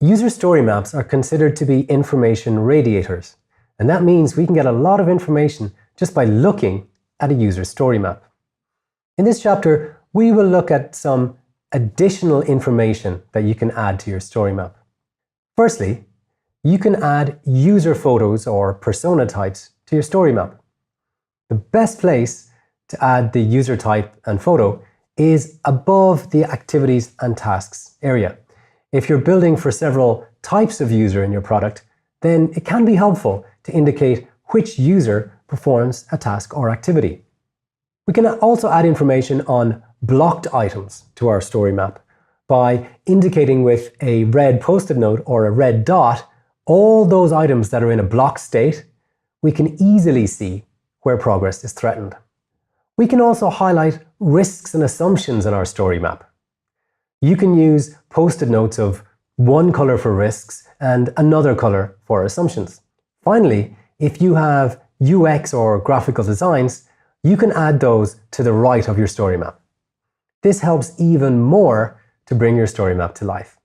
User story maps are considered to be information radiators, and that means we can get a lot of information just by looking at a user story map. In this chapter, we will look at some additional information that you can add to your story map. Firstly, you can add user photos or persona types to your story map. The best place to add the user type and photo is above the activities and tasks area. If you're building for several types of user in your product, then it can be helpful to indicate which user performs a task or activity. We can also add information on blocked items to our story map by indicating with a red post-it note or a red dot all those items that are in a blocked state. We can easily see where progress is threatened. We can also highlight risks and assumptions in our story map. You can use post-it notes of one color for risks and another color for assumptions. Finally, if you have UX or graphical designs, you can add those to the right of your story map. This helps even more to bring your story map to life.